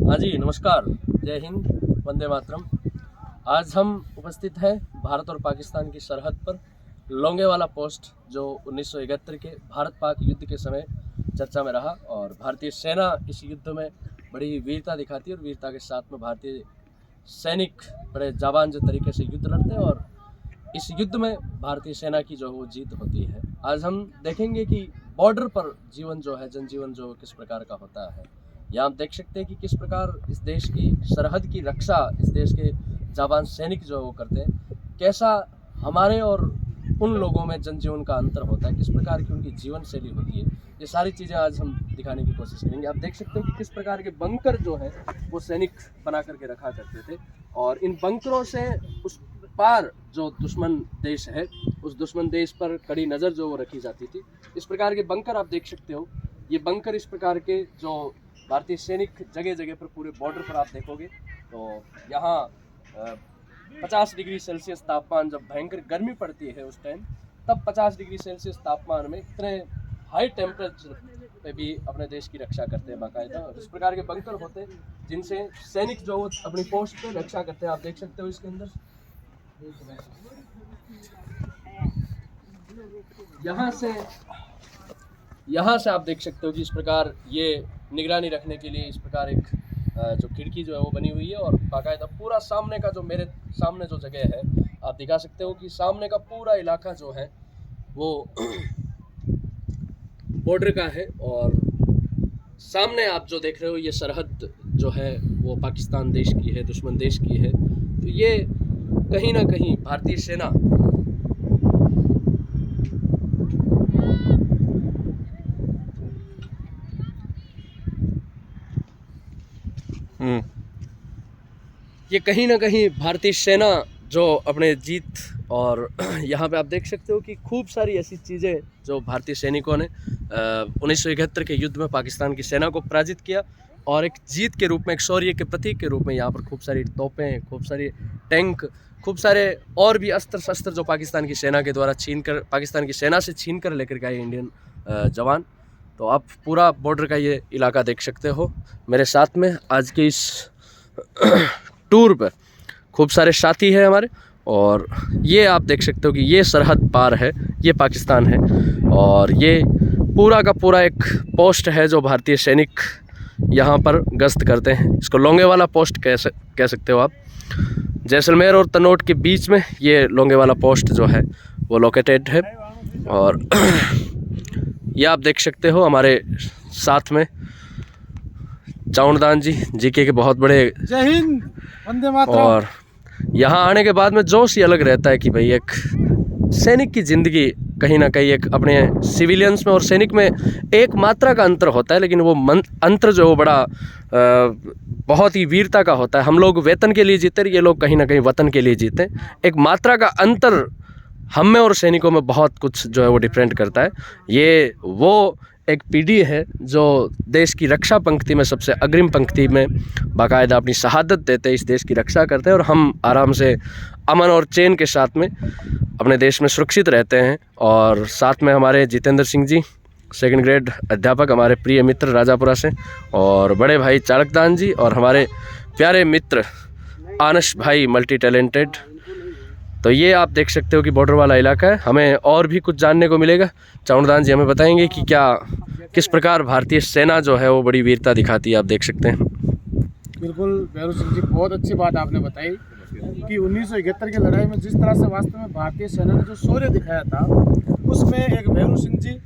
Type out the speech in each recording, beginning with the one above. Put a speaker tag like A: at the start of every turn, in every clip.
A: हाँ जी, नमस्कार, जय हिंद, वंदे मातरम। आज हम उपस्थित हैं भारत और पाकिस्तान की सरहद पर लोंगेवाला पोस्ट, जो 1971 के भारत पाक युद्ध के समय चर्चा में रहा। और भारतीय सेना इस युद्ध में बड़ी वीरता दिखाती है और वीरता के साथ में भारतीय सैनिक बड़े जाबांज तरीके से युद्ध लड़ते हैं और इस युद्ध में भारतीय सेना की जो वो जीत होती है। आज हम देखेंगे कि बॉर्डर पर जीवन जो है, जनजीवन जो किस प्रकार का होता है। यहाँ आप देख सकते हैं कि किस प्रकार इस देश की सरहद की रक्षा इस देश के जाबांज सैनिक जो है वो करते हैं। कैसा हमारे और उन लोगों में जनजीवन का अंतर होता है, किस प्रकार की उनकी जीवन शैली होती है, ये सारी चीज़ें आज हम दिखाने की कोशिश करेंगे। आप देख सकते हैं कि किस प्रकार के बंकर जो है वो सैनिक बना करके रखा करते थे और इन बंकरों से उस पार जो दुश्मन देश है, उस दुश्मन देश पर कड़ी नज़र जो वो रखी जाती थी। इस प्रकार के बंकर आप देख सकते हो। ये बंकर इस प्रकार के जो भारतीय सैनिक जगह जगह पर पूरे बॉर्डर पर आप देखोगे तो यहाँ 50 डिग्री सेल्सियस तापमान, जब भयंकर गर्मी पड़ती है उस टाइम, तब 50 डिग्री सेल्सियस तापमान में इतने हाई टेम्परेचर पे भी अपने देश की रक्षा करते हैं बाकायदा। और इस प्रकार के बंकर होते हैं जिनसे सैनिक जो अपनी पोस्ट पे रक्षा करते हैं। आप देख सकते हो इसके अंदर यहाँ से आप देख सकते हो कि इस प्रकार ये निगरानी रखने के लिए इस प्रकार एक जो खिड़की जो है वो बनी हुई है और बाकायदा पूरा सामने का जो मेरे सामने जो जगह है आप दिखा सकते हो कि सामने का पूरा इलाका जो है वो बॉर्डर का है। और सामने आप जो देख रहे हो ये सरहद जो है वो पाकिस्तान देश की है, दुश्मन देश की है। तो ये कहीं ना कहीं भारतीय सेना ये कहीं ना कहीं भारतीय सेना जो अपने जीत, और यहाँ पे आप देख सकते हो कि खूब सारी ऐसी चीज़ें जो भारतीय सैनिकों ने 1971 के युद्ध में पाकिस्तान की सेना को पराजित किया और एक जीत के रूप में, एक शौर्य के प्रतीक के रूप में यहाँ पर खूब सारी तोपें, खूब सारी टैंक, खूब सारे और भी अस्त्र शस्त्र जो पाकिस्तान की सेना के द्वारा पाकिस्तान की सेना से छीन कर लेकर गए इंडियन जवान। तो आप पूरा बॉर्डर का ये इलाका देख सकते हो मेरे साथ में। आज के इस टूर पर खूब सारे साथी हैं हमारे और ये आप देख सकते हो कि ये सरहद पार है, ये पाकिस्तान है और ये पूरा का पूरा एक पोस्ट है जो भारतीय सैनिक यहाँ पर गश्त करते हैं। इसको लोंगेवाला पोस्ट कह सकते हो आप। जैसलमेर और तनोट के बीच में ये लोंगेवाला पोस्ट जो है वो लोकेटेड है। और ये आप देख सकते हो हमारे साथ में चाउंडदान जी, जीके के बहुत बड़े,
B: जय हिंद, वंदे मातरम।
A: और यहाँ आने के बाद में जोश ही अलग रहता है कि भाई एक सैनिक की ज़िंदगी कहीं ना कहीं एक अपने सिविलियंस में और सैनिक में एक मात्रा का अंतर होता है, लेकिन वो अंतर जो वो बड़ा बहुत ही वीरता का होता है। हम लोग वेतन के लिए जीते, ये लोग कहीं ना कहीं वतन के लिए जीते। एक मात्रा का अंतर हम में और सैनिकों में बहुत कुछ जो है वो डिफरेंट करता है। ये वो एक पीढ़ी है जो देश की रक्षा पंक्ति में, सबसे अग्रिम पंक्ति में बाकायदा अपनी शहादत देते हैं, इस देश की रक्षा करते हैं और हम आराम से अमन और चैन के साथ में अपने देश में सुरक्षित रहते हैं। और साथ में हमारे जितेंद्र सिंह जी, सेकंड ग्रेड अध्यापक, हमारे प्रिय मित्र राजापुरा से, और बड़े भाई चाणकदान जी, और हमारे प्यारे मित्र आनश भाई मल्टी टैलेंटेड। तो ये आप देख सकते हो कि बॉर्डर वाला इलाका है। हमें और भी कुछ जानने को मिलेगा। चाउंडदान जी हमें बताएंगे कि किस प्रकार भारतीय सेना जो है वो बड़ी वीरता दिखाती है। आप देख सकते हैं।
B: बिल्कुल भैरू सिंह जी, बहुत अच्छी बात आपने बताई कि 1971 की लड़ाई में जिस तरह से वास्तव में भारतीय सेना ने जो शौर्य दिखाया था, उसमें एक भैरू सिंह जी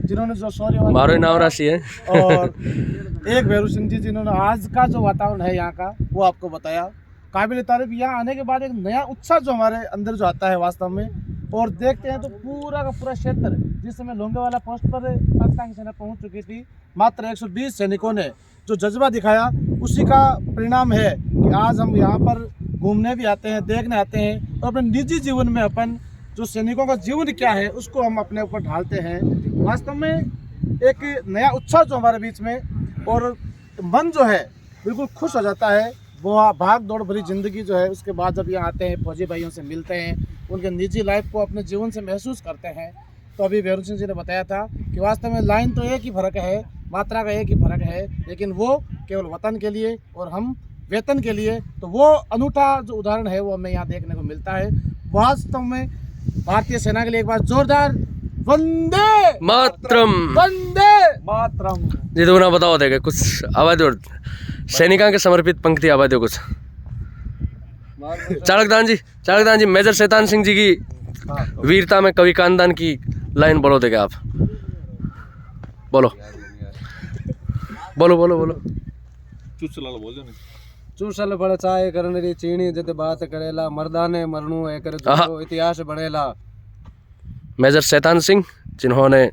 B: जिन्होंने जो शौर्य,
A: मारो नाम राशि है,
B: और एक भैरू सिंह जी जिन्होंने आज का जो वातावरण है यहाँ का वो आपको बताया। काबिल तारीफ। यहाँ आने के बाद एक नया उत्साह जो हमारे अंदर जो आता है वास्तव में, और देखते हैं तो पूरा का पूरा क्षेत्र, जिस समय लोंगेवाला पोस्ट पर पाकिस्तान की सेना पहुंच चुकी थी, मात्र 120 सैनिकों ने जो जज्बा दिखाया, उसी का परिणाम है कि आज हम यहाँ पर घूमने भी आते हैं, देखने आते हैं और अपने निजी जीवन में अपन जो सैनिकों का जीवन क्या है उसको हम अपने ऊपर ढालते हैं। वास्तव में एक नया उत्साह जो हमारे बीच में, और मन जो है बिल्कुल खुश हो जाता है। वो भाग दौड़ भरी ज़िंदगी जो है उसके बाद जब यहाँ आते हैं, फौजी भाइयों से मिलते हैं, उनके निजी लाइफ को अपने जीवन से महसूस करते हैं। तो अभी भैरू सिंह जी ने बताया था कि वास्तव में लाइन तो एक ही फ़र्क है मात्रा का एक ही फर्क है, लेकिन वो केवल वतन के लिए और हम वेतन के लिए। तो वो अनूठा जो उदाहरण है वो हमें यहाँ देखने को मिलता है। वास्तव में भारतीय सेना के लिए एक बार जोरदार वंदे
A: मातरम।
B: वंदे मातरम।
A: जी तो ना बताओ देगा कुछ आवाज और सैनिका के समर्पित पंक्ति आवाज दो कुछ। चालकदान जी मेजर शैतान सिंह जी की वीरता में कवि कांदान की लाइन बोलो देगा आप। बोलो बोलो बोलो बोलो।
C: चूसल बड़ चाहे करने चीनी जत बात करेला मर्दाने मरनू है कर जो इतिहास बनेला।
A: मेजर शैतान सिंह जिन्होंने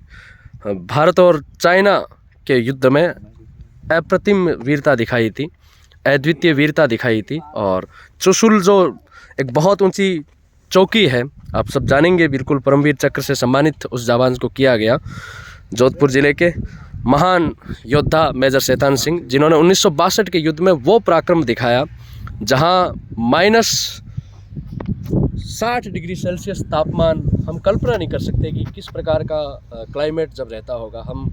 A: भारत और चाइना के युद्ध में अप्रतिम वीरता दिखाई थी, अद्वितीय वीरता दिखाई थी। और चुशुल जो एक बहुत ऊंची चौकी है, आप सब जानेंगे, बिल्कुल परमवीर चक्र से सम्मानित उस जाबान को किया गया। जोधपुर ज़िले के महान योद्धा मेजर शैतान सिंह, जिन्होंने 1962 के युद्ध में वो पराक्रम दिखाया जहां -60 डिग्री सेल्सियस तापमान, हम कल्पना नहीं कर सकते कि किस प्रकार का क्लाइमेट जब रहता होगा। हम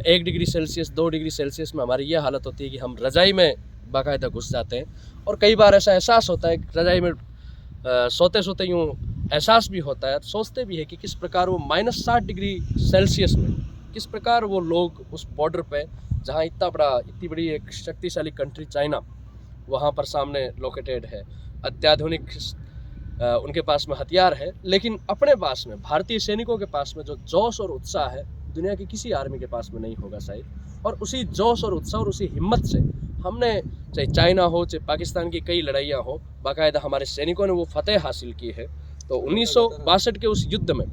A: 1 डिग्री सेल्सियस 2 डिग्री सेल्सियस में हमारी ये हालत होती है कि हम रज़ाई में बाकायदा घुस जाते हैं। और कई बार ऐसा एहसास होता है कि रज़ाई में सोते सोते यूँ एहसास भी होता है, सोचते भी है कि किस प्रकार वो -60 डिग्री सेल्सियस में किस प्रकार वो लोग उस बॉर्डर पे, जहाँ इतनी बड़ी एक शक्तिशाली कंट्री चाइना वहाँ पर सामने लोकेटेड है, अत्याधुनिक उनके पास में हथियार है, लेकिन अपने पास में भारतीय सैनिकों के पास में जो जोश और उत्साह है दुनिया की किसी आर्मी के पास में नहीं होगा शायद। और उसी जोश और उत्साह और उसी हिम्मत से हमने, चाहे चाइना हो चाहे पाकिस्तान की कई लड़ाइयाँ हो, बाकायदा हमारे सैनिकों ने वो फतेह हासिल की है। तो 1962 के उस युद्ध में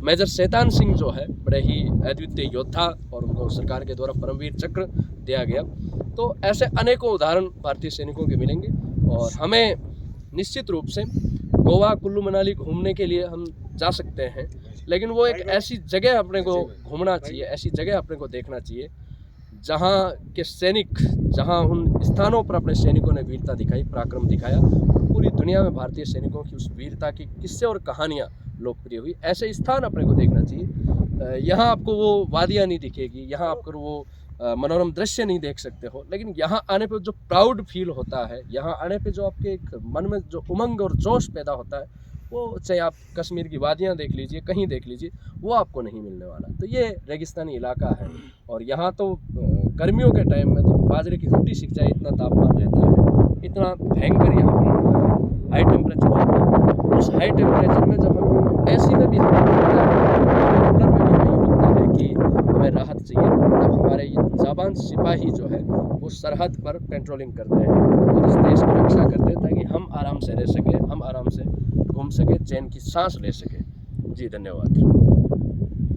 A: मेजर शैतान सिंह जो है बड़े ही अद्वितीय योद्धा, और उनको सरकार के द्वारा परमवीर चक्र दिया गया। तो ऐसे अनेकों उदाहरण भारतीय सैनिकों के मिलेंगे। और हमें निश्चित रूप से गोवा कुल्लू मनाली घूमने के लिए हम जा सकते हैं, लेकिन वो एक ऐसी जगह अपने को घूमना चाहिए, ऐसी जगह अपने को देखना चाहिए जहाँ के सैनिक, जहाँ उन स्थानों पर अपने सैनिकों ने वीरता दिखाई, पराक्रम दिखाया। पूरी दुनिया में भारतीय सैनिकों की उस वीरता की किस्से और कहानियाँ लोकप्रिय हुई। ऐसे स्थान अपने को देखना चाहिए। यहाँ आपको वो वादियाँ नहीं दिखेगी, यहाँ आपको वो मनोरम दृश्य नहीं देख सकते हो, लेकिन यहाँ आने पे जो प्राउड फील होता है, यहाँ आने पे जो आपके एक मन में जो उमंग और जोश पैदा होता है, वो चाहे आप कश्मीर की वादियाँ देख लीजिए, कहीं देख लीजिए, वो आपको नहीं मिलने वाला। तो ये रेगिस्तानी इलाका है, और यहाँ तो गर्मियों के टाइम में तो बाजरे की रोटी सीख जाए इतना तापमान रहता है, इतना भयंकर यहाँ पर हाई टेम्परेचर रहता है। उस हाई टेम्परेचर में जब हम एसी में भी हमें कूलर में भी हमें लगता है कि हमें राहत चाहिए, तब हमारे ये जाबान सिपाही जो है वो सरहद पर पेट्रोलिंग करते हैं और इस देश की रक्षा करते हैं, ताकि हम आराम से रह सकें, हम आराम से घूम सकें, चैन की सांस ले सकें। जी धन्यवाद।